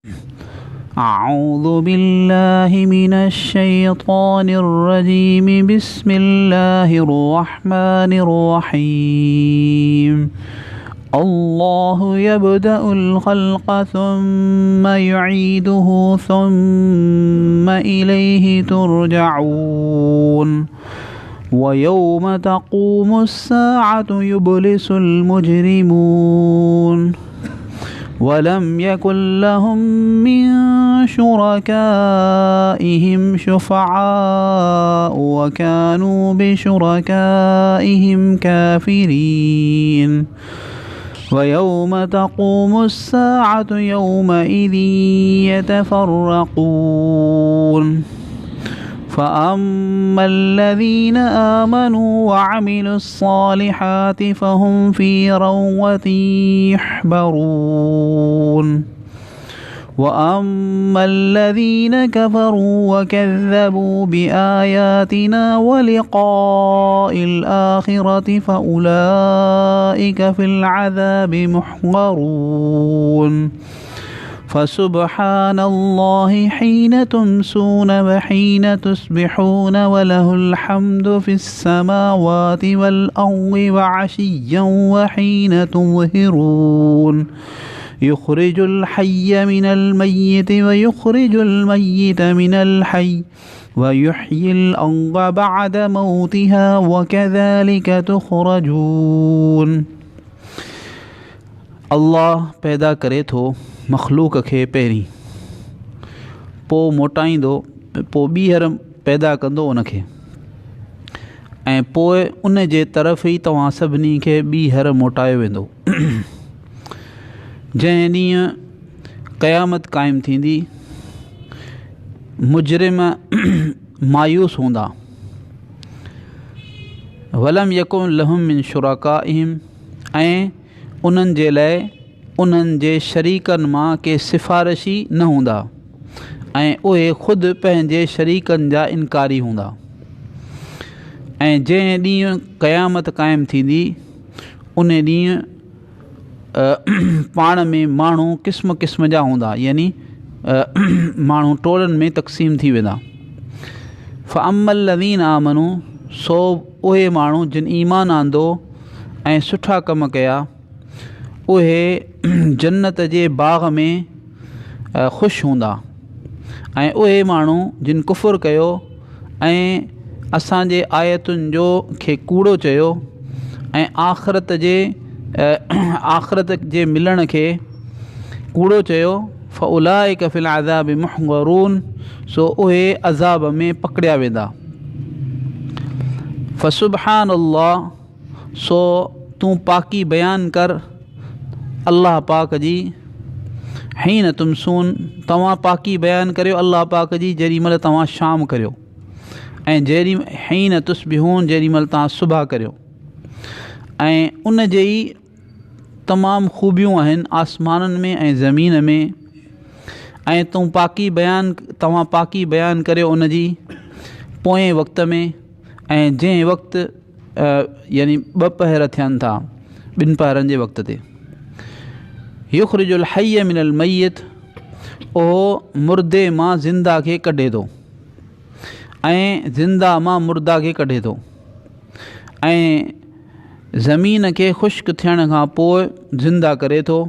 أعوذ बिल्लाहि मिनश्शैतानिर्रजीम बिस्मिल्लाहिर्रहमानिर्रहीम अल्लाहु यब्दउल खल्क़ सुम्मा युईदुहु सुम्मा इलैहि तुरजऊन वयौम तक़ूमुस्साअतु युब्लिसुल मुजरिमून वलम यकुल लहुम मिन शुरकाइहिम शुफ़अअ व कानू बिशुरकाइहिम काफ़िरीन वयौम तक़ूमुस्साअतु यौमइज़िन यतफ़र्रक़ून फ़अम्मल्लज़ीन आमनू वअमिलुस्सालिहाति फ़हुम फ़ी रौअतिन यहबरून वअम्मल्लज़ीन कफ़रू वकज़्ज़बू बिआयातिना वलिक़ाइल आखिरति फ़उलाइक फ़िल अज़ाबि मुहज़रून फ़सुब्हानल्लाहिहीन तुमसून व हीन तुस्बिहून वलहुल हम्दु फ़िस्समावाति वल अर्ज़ि व अशिय्यन व हीन तुज़हिरून युख़रिजुल हय्य मिनल मय्यिति व युख़रिजुल मय्यित मिनल हय्य व युह्यिल अर्ज़ बअद मौतिहा व कज़ालिक तुख़रजून। अल्लाह पैदा करे थो मखलूक खे पहिरीं, पोइ मोटाईंदो, पोइ ॿीहर पैदा कंदो उनखे, ऐं पोइ उन जे तरफ़ ई तव्हां सभिनी खे ॿीहर मोटायो वेंदो। जंहिं ॾींहुं क़यामत क़ाइमु थींदी, मुजरिम मायूस हूंदा। वलम यकुन लहुम मिन शुरकाइहिम, ऐं उन्हनि जे लाइ उन्हनि जे शरीकनि मां के सिफ़ारिशी न हूंदा, ऐं उहे ख़ुदि पंहिंजे शरीकनि जा इनकारी हूंदा। ऐं जंहिं ॾींहुं क़यामत क़ाइमु थींदी, उन ॾींहुं पाण में माण्हू क़िस्म क़िस्म जा हूंदा, यानी माण्हू टोलनि में तक़सीम थी वेंदा। फ़अम्मल्लज़ीन आमनू, सो उहे माण्हू जिन ईमान आंदो ऐं सुठा कम कया, उहे जन्नत जे बाग़ में ख़ुशि हूंदा। ऐं उहे माण्हू जिन कुफ़ुर कयो ऐं असांजे आयतुनि जो खे कूड़ो चयो ऐं आख़िरत जे मिलण खे कूड़ो चयो, फ़उलाइक फ़िल अज़ाबि मुहज़रून, सो उहे अज़ाब में पकड़िया वेंदा। फ़सुब्हानल्लाह, सो तूं पाकी बयान कर अल्लाह पाक जी। हीन तुमसून, तव्हां पाकी बयान करियो अल्लाह पाक जी जेॾी महिल तव्हां शाम करियो, ऐं हीन तुस्बिहून, जेॾी महिल तव्हां सुबह करियो। ऐं उन जे ई तमामु ख़ूबियूं आहिनि आसमाननि में ऐं ज़मीन में। ऐं तव्हां पाकी बयान करियो उन जी पोएं वक़्त में, ऐं जंहिं वक़्तु यानी 2 पहर थियनि था, 2 पहरनि जे वक़्त ते। युख़रिजुल हय्य मिनल मय्यत, उहो मुर्दे मां ज़िंदा खे कढे थो ऐं ज़िंदा मां मुर्दा खे कढे थो, ऐं ज़मीन खे ख़ुश्क थियण खां पोइ ज़िंदा करे थो।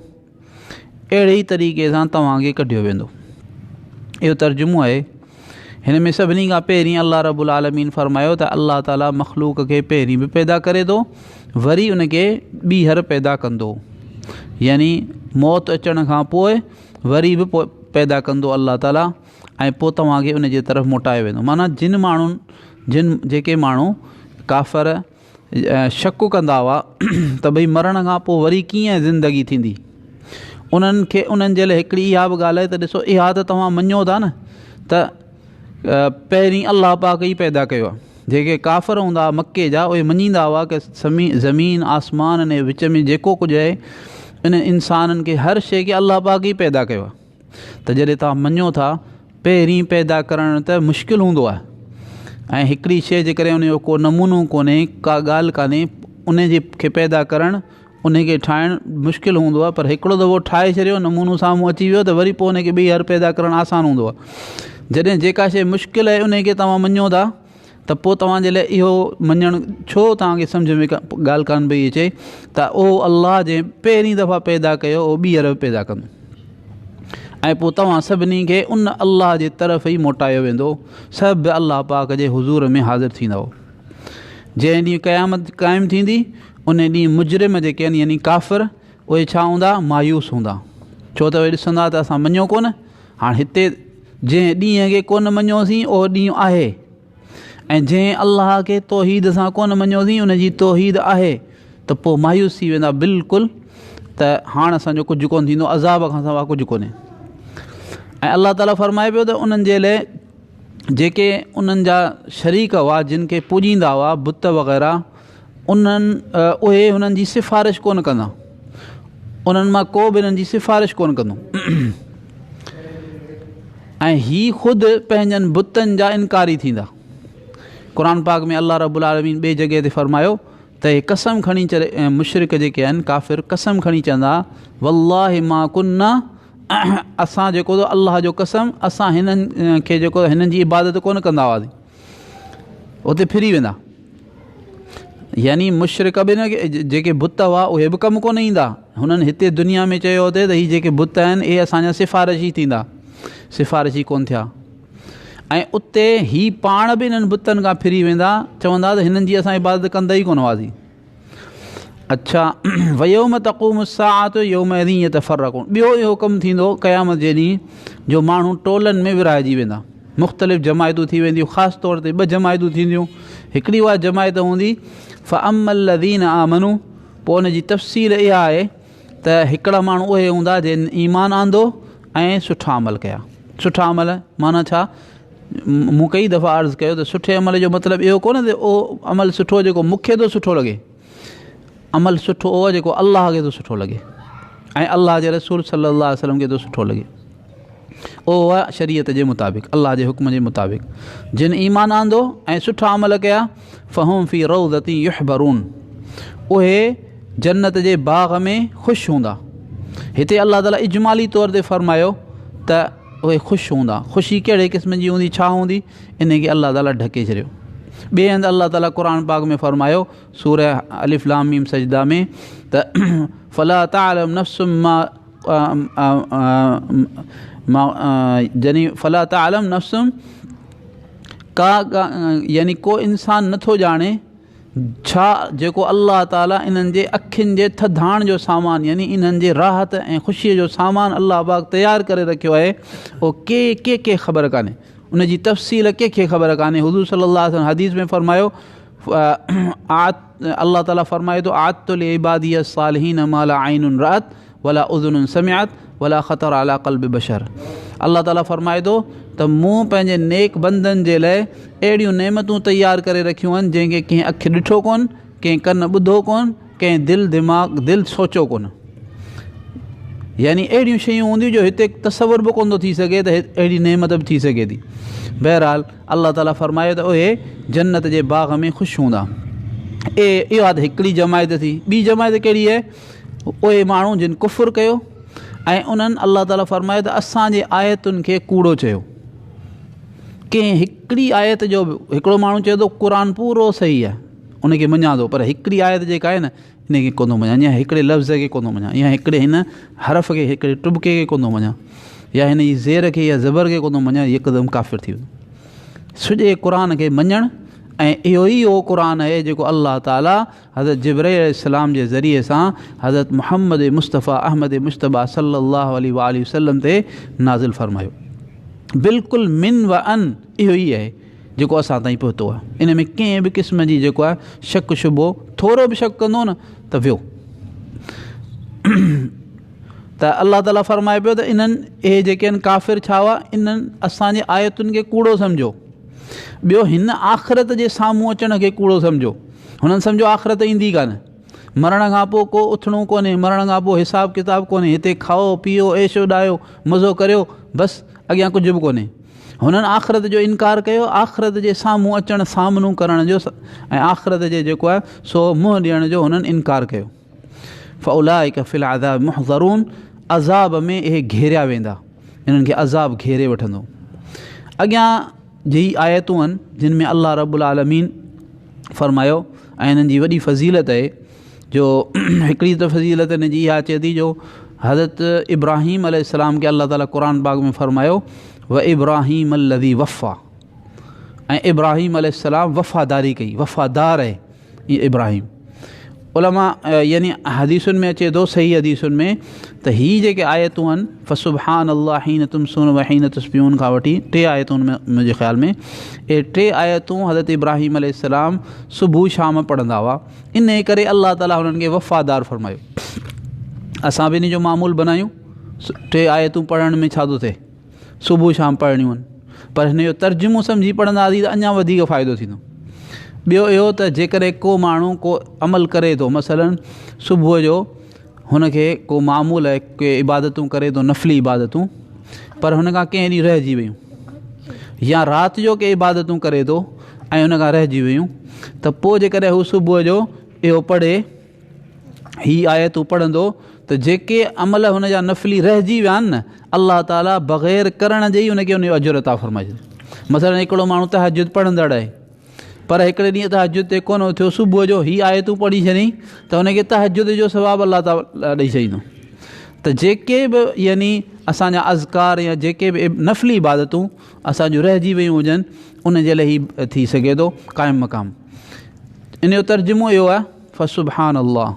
अहिड़े ई तरीक़े सां तव्हांखे कढियो वेंदो। इहो तर्जुमो आहे। हिन में सभिनी खां पहिरीं अल्लाह रब्बुल आलमीन फ़रमायो त अल्लाह ताला मख़लूक खे पहिरीं बि पैदा करे थो, वरी उनखे ॿीहर पैदा कंदो, यानी मौत अचण खां पोइ वरी बि पैदा कंदो अल्लाह ताला, ऐं पोइ तव्हांखे उन जे तरफ़ मोटायो वेंदो। माना जेके माण्हू काफ़र शक कंदा हुआ त भई मरण खां पोइ वरी कीअं ज़िंदगी थींदी, उन्हनि जे लाइ हिकिड़ी इहा बि ॻाल्हि आहे त ॾिसो, इहा त तव्हां मञो था न त पहिरीं अल्लाह पाक ई पैदा कयो आहे। जेके काफ़र हूंदा मके जा, उहे मञींदा हुआ कि ज़मीन आसमान ऐं विच में जेको कुझु आहे, इन इंसाननि खे हर शइ खे अल्लाह पाक ई पैदा कयो आहे। त जॾहिं तव्हां मञो था पहिरीं पैदा करणु त मुश्किल हूंदो आहे, ऐं हिकिड़ी शइ जे करे उनजो को नमूनो कोन्हे, का ॻाल्हि कान्हे, उन जे खे पैदा करणु उनखे ठाहिणु मुश्किल हूंदो आहे, पर हिकिड़ो दफ़ो ठाहे छॾियो, नमूनो साम्हूं अची वियो त वरी पोइ उनखे ॿी हर पैदा करणु आसानु हूंदो आहे। जॾहिं जेका शइ मुश्किल आहे उनखे तव्हां मञो था त पोइ तव्हांजे लाइ इहो मञणु छो तव्हांखे सम्झ में ॻाल्हि कान पई अचे त उहो अलाह जे पहिरीं दफ़ा पैदा कयो उहो ॿीहर पैदा कंदो, ऐं पोइ तव्हां सभिनी खे उन अलाह जे तरफ़ ई मोटायो वेंदो, सभु अलाह पाक जे हुज़ूर में हाज़िर थींदव। जंहिं ॾींहुं क़यामत क़ाइमु थींदी उन ॾींहुं मुजरिम जेके आहिनि यानी काफ़िर उहे छा हूंदा, मायूस हूंदा, छो त उहे ॾिसंदा त असां मञियो कोन। हाणे हिते जंहिं ॾींहं खे कोन मञियोसीं उहो ॾींहुं आहे, ऐं जंहिं अलाह खे तौहीद सां कोन मञियोसीं उनजी तौहीद आहे, त पोइ मायूस थी वेंदा बिल्कुलु त हाणे असांजो कुझु कोन्ह थींदो, अज़ाब खां सवाइ कुझु कोन्हे। ऐं अलाह ताला फरमाए पियो त उन्हनि जे लाइ जेके उन्हनि जा शरीक हुआ जिन खे पूॼींदा हुआ बुत वग़ैरह, उहे हुननि जी सिफ़ारिश कोन कंदा, उन्हनि मां को बि हिननि जी सिफ़ारिश कोन कंदो, ऐं हीअ ख़ुदि पंहिंजनि बुतनि जा इनकारी थींदा। क़ुरान पाक में अल्लाह रब्बुल आलमीन ॿिए जॻह ते फरमायो त हे कसम खणी चढ़े, मुशरिक जेके आहिनि काफ़िर कसम खणी चवंदा वल्लाहि मा कुन्ना, असां जेको अल्लाह जो कसम असां हिननि खे जेको हिननि जी इबादत कोन कंदा हुआसीं, उते फिरी वेंदा। यानी मुशरिक बि न जेके बुत हुआ उहे बि कमु कोन ईंदा, हुननि हिते दुनिया में चयो हुते त हीअ जेके बुत आहिनि इहे असांजा सिफ़ारिशी थींदा, सिफ़ारिशी कोन थिया, ऐं उते हीअ पाण बि हिननि बुतनि खां फिरी वेंदा, चवंदा त हिननि जी असां इबादत कंदा ई कोन हुआसीं। अच्छा, वयोम तक़ूम साअत यौमइज़ यतफ़र्रक़ून, ॿियो इहो कमु थींदो क़यामत जे ॾींहुं जो माण्हू टोलनि में विरहाइजी वेंदा, मुख़्तलिफ़ जमायतूं थी वेंदियूं, ख़ासि तौर ते ॿ जमायतूं थींदियूं। हिकिड़ी उहा जमायत हूंदी फ़अम्मल लज़ीन आमनू, पोइ उनजी तफ़सील इहा आहे त हिकिड़ा माण्हू उहे हूंदा जिन ईमान आंदो ऐं सुठा अमल कया। सुठा अमल माना छा, मूं कई दफ़ा अर्ज़ु कयो त सुठे अमल जो मतिलबु इहो कोन्हे त उहो अमल सुठो जेको मूंखे थो सुठो लॻे, अमल सुठो उहो जेको अलाह खे थो सुठो लॻे ऐं अलाह जे रसूल सल्लल्लाहु अलैहि वसल्लम खे थो सुठो लॻे, उहो आहे शरीयत जे मुताबिक़, अलाह जे हुक्म जे मुताबिक़। जिन ईमान आंदो ऐं सुठा अमल कया फ़हुम फ़ी रौज़ती युहबरून, उहे जन्नत जे बाग़ में ख़ुशि हूंदा। हिते अलाह ताला इजमाली तौर ते फ़रमायो त उहे ख़ुशि हूंदा, ख़ुशी कहिड़े क़िस्म जी हूंदी, छा हूंदी, इन खे अलाह ताला ढके छॾियो। ॿिए हंधि अलाह ताला क़ुरान पाक में फ़रमायो सूरह अलिफ लाम मीम सजदा में त फला ताअलम नफ्सुम यानी फला ताअलम नफ्सुम का यानी को इंसान नथो ॼाणे छा जेको अल्लाह ताला इन्हनि जे अखियुनि जे थधाइण जो सामान यानी इन्हनि जे राहत ऐं ख़ुशीअ जो सामान अल्लाह पाक तयारु करे रखियो आहे, उहो के ख़बर कान्हे, उनजी तफ़सील कंहिंखे ख़बर कान्हे। हुज़ूर सल्लल्लाहु अलैहि वसल्लम हदीस में फरमायो अल्लाह ताला फरमाए थो आतुल इबादिय सालिहीन मा ला आइनुन रअत वला उज़ुनुन समिअत वला ख़तर अला क़ल्बि बशर। अल्लाह ताला फरमाए थो त मूं पंहिंजे नेक बंदनि जे लाइ अहिड़ियूं नेमतूं तयारु करे रखियूं आहिनि जंहिंखे कंहिं अखि ॾिठो कोन, कंहिं कन ॿुधो कोन, कंहिं दिलि सोचियो कोन। यानी अहिड़ियूं शयूं हूंदियूं जो हिते तसवुर बि कोन थो थी सघे त अहिड़ी नेमत बि थी सघे थी। बहरहाल अल्लाह ताला फरमायो त उहे जन्नत जे बाग़ में ख़ुशि हूंदा। इहा त हिकिड़ी जमायत थी। ॿी जमायत कहिड़ी आहे, उहे माण्हू जिन कुफ़ुर कयो ऐं उन्हनि अल्लाह ताला फरमायो त असांजे आयतुनि खे कूड़ो चयो। कंहिं हिकिड़ी आयत जो हिकिड़ो माण्हू चए थो क़ुरान पूरो सही आहे, उनखे मञा थो, पर हिकिड़ी आयत जेका आहे न इनखे कोन थो मञा, या हिकिड़े लफ़्ज़ खे कोन थो मञा, या हिकिड़े हिन हरफ़ खे हिकिड़े टुबके खे कोन थो मञा, या हिन जी ज़ेर खे या ज़बर खे कोन थो मञा, हिकदमि काफ़िर थी वेंदो। सॼे क़ुरान खे मञणु, ऐं इहो ई उहो क़ुरान आहे जेको अल्लाह ताला हज़रत जिब्राईल अलैहिस्सलाम जे ज़रिए सां हज़रत मुहम्मद मुस्तफ़ा अहमद मुश्तबा सल्लल्लाहु अलैहि वसल्लम ते नाज़िल फरमायो। बिल्कुलु मिन व अन इहो ई आहे जेको असां ताईं पहुतो आहे। इन में कंहिं बि क़िस्म जी जेको आहे शक शुबो, थोरो बि शक कंदो न त वियो। त अल्लाह ताला फरमाए पियो त इन्हनि इहे जेके आहिनि काफ़िर छा हुआ, इन्हनि असांजे आयतुनि खे कूड़ो सम्झो। ॿियो हिन आख़िरत जे साम्हूं अचण खे कूड़ो सम्झो। हुननि सम्झो आख़िरत ईंदी कान, मरण खां पोइ को उथणो कोन्हे, मरण खां पोइ हिसाब किताब कोन्हे, हिते खाओ पीओ ऐशो उॾायो मज़ो करियो, बसि अॻियां कुझु बि कोन्हे। हुननि आख़िरत जो इनकार कयो, आख़िरत जे साम्हूं अचणु सामनो करण जो ऐं आख़िरत जे जेको आहे सो मुंहुं ॾियण जो हुननि इनकार कयो। फ़उलाइका फ़िल अज़ाब मुहज़रून, अज़ाब में इहे घेरिया वेंदा, इन्हनि खे अज़ाब घेरे वठंदो। अॻियां जी आयतूं आहिनि जिन में अल्लाह रब्बुल आलमीन फ़रमायो ऐं इन्हनि जी वॾी फ़ज़ीलत आहे। जो हिकिड़ी त फ़ज़ीलत हिन जी इहा अचे थी जो हज़रत इब्राहीम अलैहिस्सलाम खे अल्लाह ताला क़ुरान पाक में फ़रमायो व इब्राहीम अल्लज़ी वफ़ा, ऐं इब्राहीम अलैहिस्सलाम वफ़ादारी कई, वफ़ादार आहे ये इब्राहीम। उलमा यानी हदीसुनि में अचे थो, सही हदीसुनि में, त हीअ जेके आयतूं आहिनि फ़सुब्हानल्लाह हीन तुमसून व हीन तुस्बिहून खां वठी 3 आयतुनि में मुंहिंजे ख़्याल में इहे 3 आयतूं हज़रत इब्राहीम अलैहिस्सलाम सुबुह शाम पढ़ंदा हुआ। इन करे अल्लाह ताला हुननि खे वफ़ादार फ़रमायो। असां बि इन जो मामूल बनायूं, 3 आयतूं पढ़ण में छा थो थिए, सुबुह शाम पढ़णियूं आहिनि, पर हिन जो तर्जुमो सम्झी पढ़ंदासीं त अञा वधीक फ़ाइदो थींदो। ॿियो इहो त जेकॾहिं को माण्हू को अमल करे थो, मसलन सुबुह जो हुनखे को मामूल आहे, के इबादतूं करे थो, नफ़िली इबादतूं, पर हुन खां कंहिं ॾींहुं रहिजी वियूं, या राति जो के इबादतूं करे थो ऐं हुन खां रहिजी वियूं, त पोइ जेकॾहिं हू सुबुह जो इहो पढ़े, हीअ आयतूं पढ़ंदो, त जेके अमल हुन जा नफ़िली रहिजी विया आहिनि न, अल्लाह ताला बग़ैर करण जे ई हुनखे उन जो अजुर अता फ़रमाए। मसलन हिकिड़ो माण्हू तहजुद पढ़ंदड़ आहे, पर हिकिड़े ॾींहुं तहजुद ते कोन उथियो, सुबुह जो हीअ आयतूं पढ़ी छॾियईं, त हुनखे तहजुद जो सवाबु अल्लाह ताला ॾेई छॾींदो। त जेके बि यानी असांजा अज़कार या जेके बि नफ़िली इबादतूं असांजूं रहिजी वियूं हुजनि, उन जे लाइ हीअ थी सघे थो क़ाइमु मक़ाम। इन जो तर्जुमो इहो आहे फ़सुब्हानल्लाह,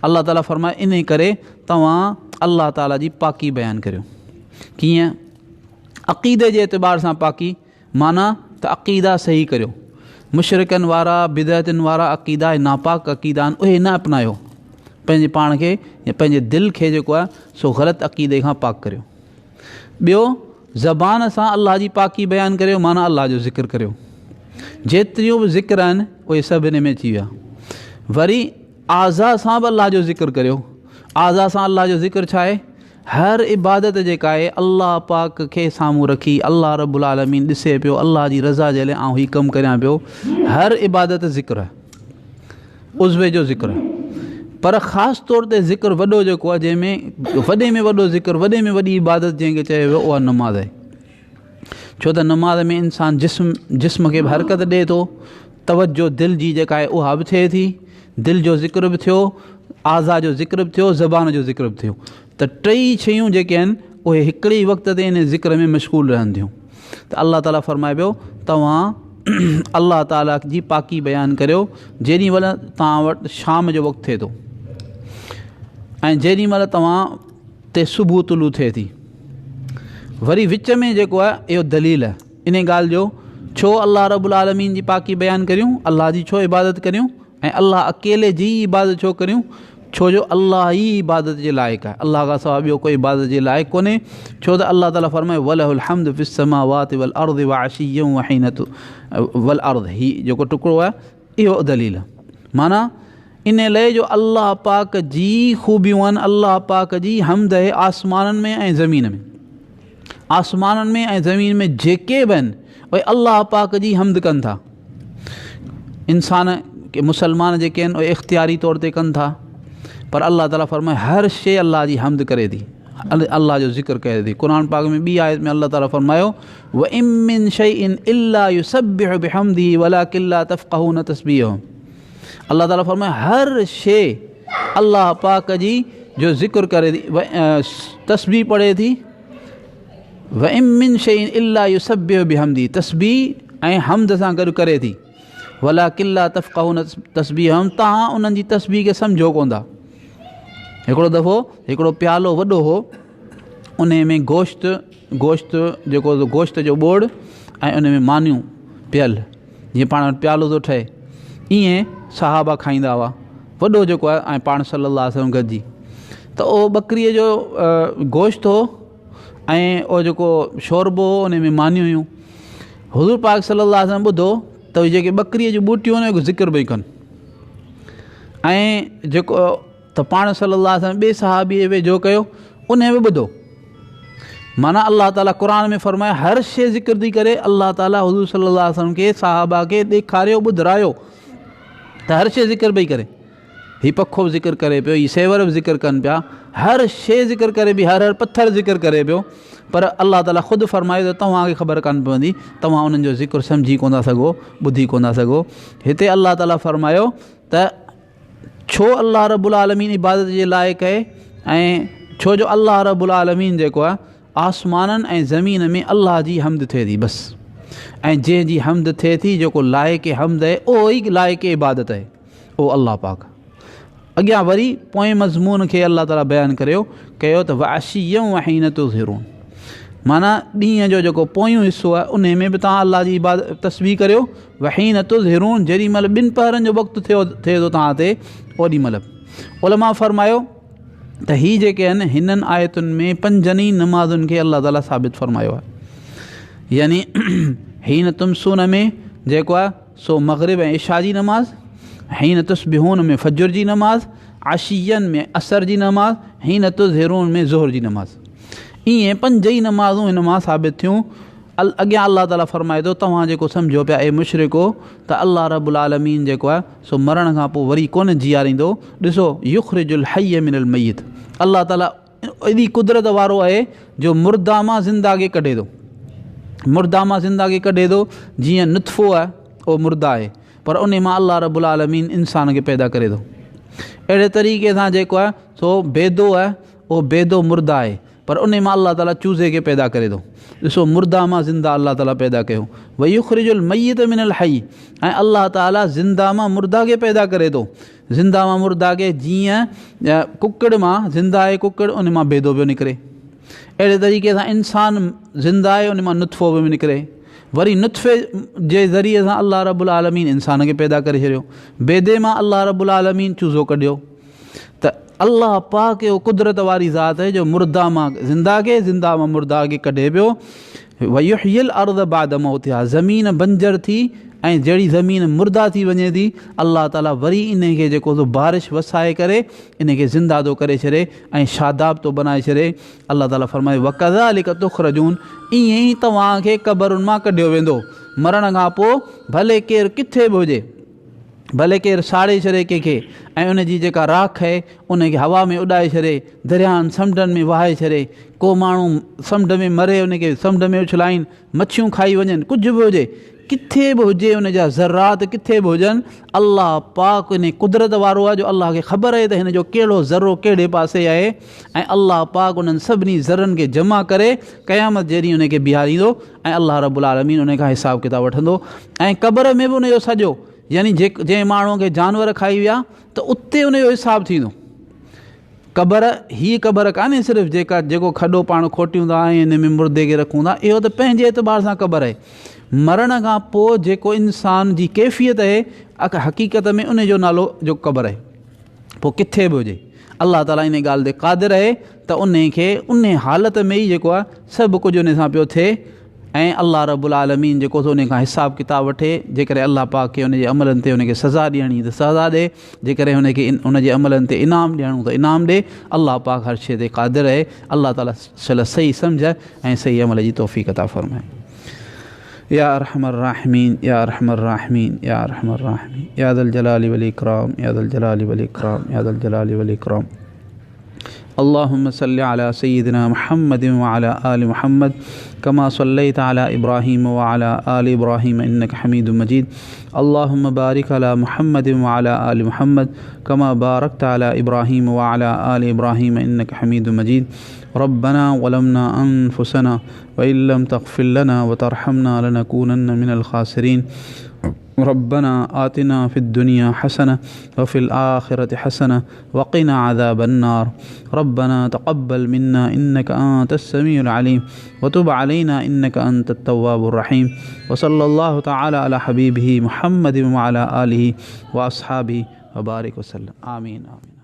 अल्लाह ताला फ़रमाए इन करे तव्हां अल्लाह ताला जी पाकी बयानु करियो। कीअं? अक़ीदे जे एतबार सां पाकी, माना त अक़ीदा सही करियो। मुशरिकनि वारा, बिदअतनि वारा अक़ीदा, नापाक अक़ीदा आहिनि, उहे न अपनायो। पंहिंजे पाण खे या पंहिंजे दिलि खे जेको आहे सो ग़लति अक़ीदे खां पाक करियो। ॿियो, ज़बान सां अल्लाह जी पाकी बयानु करियो, माना अल्लाह जो ज़िक्र करियो। जेतिरियूं बि ज़िक्र आहिनि उहे सभु हिन में अची विया। वरी आज़ा सां बि अल्लाह जो ज़िक्र करियो। आज़ा सां अल्लाह जो ज़िक्र छा आहे? हर इबादत जेका आहे अल्लाह पाक खे साम्हूं रखी, अल्लाह रब्बुल आलमीन ॾिसे पियो, अल्लाह जी रज़ा जे लाइ आउं हीउ कमु करियां पियो, हर इबादत ज़िक्र आहे, उज़्वे जो ज़िक्र आहे। पर ख़ासि तौर ते ज़िक्र वॾो जेको आहे, जंहिंमें वॾे में वॾो ज़िक्र, वॾे में वॾी इबादत जंहिंखे चयो वियो, उहा नमाज़ आहे। छो त नमाज़ में इंसानु जिस्म खे बि हरकत ॾिए थो, तवजो दिलि जी जेका आहे उहा बि थिए थी, दिलि जो ज़िक्र बि थियो, आज़ा जो ज़िक्र बि थियो, ज़बान जो ज़िक्र बि थियो। त 3 शयूं जेके आहिनि उहे हिकिड़े ई वक़्त ते इन ज़िक्र में मशग़ूल रहंदियूं। त अल्लाह ताला फ़रमाए पियो तव्हां अल्लाह ताला जी पाकी बयानु करियो जेॾी महिल तव्हां वटि शाम जो वक़्तु थिए थो, ऐं जेॾी महिल तव्हां ते सुबुह तुलू थिए थी। वरी विच में जेको आहे इहो दलील आहे इन ॻाल्हि जो, छो अल्लाह रब्बुल आलमीन जी पाकी बयानु करियूं, अल्लाह जी छो इबादत करियूं, ऐं अल्लाह अकेले जी इबादत छो करियूं? छो जो अल्लाह ई इबादत जे लाइक़ु आहे, अल्लाह खां सवाइ ॿियो कोई इबादत जे लाइक़ु कोन्हे। छो त अल्लाह ताला फ़रमाए वलहुल हम्दु फिस समावाति वल अर्दि व अशिय्युम व हीन वल अर्द, हीउ जेको टुकड़ो आहे इहो दलील आहे। माना इन लाइ जो अल्लाह पाक जी ख़ूबियूं आहिनि, अल्लाह पाक जी हम्द आहे आसमाननि में ऐं ज़मीन में। आसमाननि में ऐं ज़मीन में जेके बि आहिनि उहे अल्लाह पाक जी हम्द कनि था। इंसान के मुसलमान जेके आहिनि उहे इख़्तियारी तौर ते कनि था, पर अल्लाह ताला फ़रमाए हर शइ अल्लाह जी हम्द करे थी, अल्लाह जो ज़िक्र करे थी। क़ुरान पाक में ॿी आयत में अल्लाह ताला फ़रमायो व इम मिन शैइन इल्ला युसब्बिहु बिहम्दिही वलाकिन ला तफ़क़हून तस्बीहहुम। अल्लाह ताला फ़रमाए हर शइ अल्लाह पाक जी जो ज़िक्र करे थी, तस्बीह पढ़े थी। व इम मिन शैइन इल्ला युसब्बिहु बिहम्दिही, तस्बीह ऐं हम्द सां गॾु करे थी। वलाकिन ला तफ़क़हून तस्बीहहुम, तव्हां उन्हनि जी तस्बीह खे सम्झो कोन था। हिकिड़ो दफ़ो हिकिड़ो प्यालो वॾो हो, उन में गोश्त जेको गोश्त जो ॿोड़ ऐं उन में मानियूं पियल, जीअं पाण वटि प्यालो थो ठहे, ईअं सहाबा खाईंदा हुआ, वॾो जेको आहे, ऐं पाण सल्लल्लाहु अलैहि वसल्लम गॾिजी। त उहो बकरीअ जो गोश्त हो ऐं उहो जेको शोरबो हो, उन में मानियूं हुयूं। हुज़ूर पाक सल्लल्लाहु अलैहि वसल्लम ॿुधो त उहे जेके बकरीअ जूं ॿूटियूं आहिनि ज़िक्र पई कनि, ऐं जेको त पाण सल्लल्लाहु अलैहि वसल्लम ॿिए सहाबीअ वेझो कयो, उन बि ॿुधो। माना अल्लाह ताला क़ुरान में फ़रमाए हर शइ ज़िक्र थी करे, अल्लाह ताला हुज़ूर सल्लल्लाहु अलैहि वसल्लम खे सहाबा खे ॾेखारियो, ॿुधायो त हर शइ ज़िक्र पई करे। हीउ पखो बि ज़िक्र करे पियो, हीउ सेवर बि ज़िक्र कनि पिया, हर शइ ज़िक्र करे पई, हर पथर ज़िक्र करे पियो, पर अलाह ताला ख़ुदि फ़रमायो त तव्हांखे ख़बर कान पवंदी, तव्हां उन्हनि जो ज़िक्र सम्झी कोन था सघो, ॿुधी कोन था सघो। हिते अलाह ताला फ़रमायो त छो अलाह रब्बुल आलमीन इबादत जे लाइक़ु आहे, ऐं छो जो अलाह रब्बुल आलमीन जेको आहे आसमाननि ऐं ज़मीन में अलाह जी हमद थिए थी बसि, ऐं जंहिंजी हमद थिए थी जेको लाइक़ हमद आहे उहो ई लाइक़ इबादत आहे, उहो अलाह पाक। अॻियां वरी पोएं मज़मून खे अलाह ताला बयानु कयो त वाशियम वहीन तुज़हिरून, माना ॾींहं जो जेको पोयों हिसो आहे उन में बि तव्हां अलाह जी इबादत तस्बीह करियो, वहीन तुज़हिरून जेॾी महिल 2 पहरनि जो वक़्तु थिए थो तव्हां ते ओॾी महिल। उलमा फ़रमायो त हीअ जेके आहिनि हिननि आयतुनि में 5 नमाज़ुनि खे अलाह ताला साबित फ़रमायो आहे, यानी हीन तुमसून में जेको आहे सो मग़रिब ऐं इशा जी नमाज़, हीन तुस्बिहून में फज्र जी नमाज़, आशियन में असर जी नमाज़, हीन तुज़हिरून में ज़ोहर जी नमाज़, ईअं 5 ई नमाज़ूं हिन मां साबित थियूं। अॻियां अलाह ताला फ़रमाए थो तव्हां जेको सम्झो पिया ए मुशरिको त अलाह रब्बुल आलमीन जेको आहे सो मरण खां पोइ वरी कोन जीआरींदो। ॾिसो युख़्रिजुल हय्य मिनल मय्यित, अलाह ताला एॾी कुदरत वारो आहे जो मुर्दा मां ज़िंदागी कढे थो, मुर्दा मां ज़िंदागी कढे थो, जीअं नुतफ़ो आहे उहो मुर्दा आहे पर उन मां अलाह रब्बुल आलमीन इंसान खे पैदा करे थो। अहिड़े तरीक़े सां जेको आहे सो बेदो आहे उहो बेदो मुर्दा आहे पर उन मां अलाह ताला चूज़े खे पैदा करे थो। ॾिसो मुर्दा मां ज़िंदा अलाह ताला पैदा कयो, वही युख़्रिजुल मय्यित मिनल हय्य, ऐं अलाह ताला ज़िंदा मां मुर्दा खे पैदा करे थो, ज़िंदा मां मुर्दा खे, जीअं कुकड़ मां ज़िंदा आहे कुकड़ उन मां बेदो पियो निकिरे, अहिड़े तरीक़े सां इंसान ज़िंदा आहे उन मां नुतफ़ो पियो निकिरे, वरी नुतफ़े जे ज़रिए सां अलाह रब्बुल आलमीन इंसान खे पैदा करे छॾियो, बेदे मां अलाह रब्बुल आलमीन चूज़ो कढियो। त अल्लाह पाक जो कुदरत वारी ज़ात है जो मुर्दा मां ज़िंदा खे, ज़िंदा मां मुर्दा खे कढे पियो। वयुहयिल अर्द बाद मौतिहा, ज़मीन बंजर थी ऐं जहिड़ी ज़मीन मुर्दा थी वञे थी अल्लाह ताला वरी इन खे जेको थो बारिश वसाए करे इन खे ज़िंदा थो करे छॾे ऐं शादाब थो बनाए छॾे। अल्लाह ताला फरमाए वकज़ालिक तुख़रजून, ईअं ई तव्हांखे क़बरुनि मां कढियो वेंदो मरण खां पोइ, भले केरु किथे बि हुजे, भले केरु साड़े छॾे कंहिंखे ऐं उनजी जेका राख आहे उनखे हवा में उॾाए छॾे, दरियाहनि समुंडनि में वहाए छॾे, को माण्हू समुंड में मरे उनखे समुंड में उछलाइनि, मच्छियूं खाई वञनि, कुझु बि हुजे, किथे बि हुजे उनजा ज़रात किथे बि हुजनि, अल्लाह पाक इन कुदरत वारो आहे जो अल्लाह खे ख़बर आहे त हिन जो कहिड़ो ज़रो कहिड़े पासे आहे, ऐं अल्लाह पाक उन्हनि सभिनी ज़रनि खे जमा करे क़यामत जहिड़ी उनखे बीहारींदो ऐं अल्लाह रब्बुल आलमीन उन खां हिसाब किताब वठंदो। ऐं क़बर में बि उनजो सॼो, यानी जंहिं माण्हूअ खे जानवर खाई विया त उते उनजो हिसाबु थींदो। क़बर हीअ क़बर कान्हे सिर्फ़ु जेको खॾो पाण खोटियूं था ऐं हिन में मुर्दे खे रखूं था, इहो त पंहिंजे एतबार सां क़बर आहे। मरण खां पोइ जेको इंसान जी कैफ़ियत आहे हक़ीक़त में उनजो नालो जो क़बर आहे, पोइ किथे बि हुजे अल्लाह ताला इन ॻाल्हि ते क़ादिर आहे त उन खे उन हालत में ई जेको आहे सभु कुझु उन सां पियो थिए ऐं अल्लाह रब्बुल आलमीन जेको थो उन खां हिसाब किताब वठे। जेकॾहिं अल्लाह पाक खे उनजे अमलनि ते उनखे सज़ा ॾियणी त सज़ा ॾे, जेकॾहिं हुनखे उनजे अमलनि ते इनाम ॾियणो त इनाम ॾे। अल्लाह पाक हर शइ ते क़ादिर आहे। अल्लाह ताला सही सम्झ ऐं सही अमल जी तौफ़ीक़ अता फ़रमाए। या अरहमर राहिमीन, या अरहमर राहिमीन, या अरहमर राहिमीन, या ज़ल जलाली वल इकराम, या ज़ल जलाली वल इकराम, या ज़ल जलाली वल इकराम। अल्लाहुम्मा सल्लि अला सय्यिदिना मुहम्मदिन व अला आलि मुहम्मद कमा सल्लैता अला इब्राहीम व अला आलि इब्राहीम इन्नका हमीदुम मजीद। अल्लाहुम्मा बारिक अला मुहम्मदिन व अला आलि मुहम्मद कमा बारकता अला इब्राहीम व अला आलि इब्राहीम इन्नका हमीदुम मजीद। रब्बना वलमना अनफुसना व इल्लम तग़फिर लना व तरहमना लनकूनन्न मिनल खासिरीन। रब्बना आतिना फ़िद्दुनिया हसना व फ़िल आखिरति हसना व क़िना अज़ाबन्नार। रब्बना तक़ब्बल मिन्ना इन्नका अंतस समीउल अलीम व तुब अलैना इन्नका अंतत तव्वाबुर रहीम। व सल्लल्लाहु तआला अला हबीबिही मुहम्मदिन व अला आलिहि व अस्हाबिहि व बारिक वसल्लम। आमीन आमीन।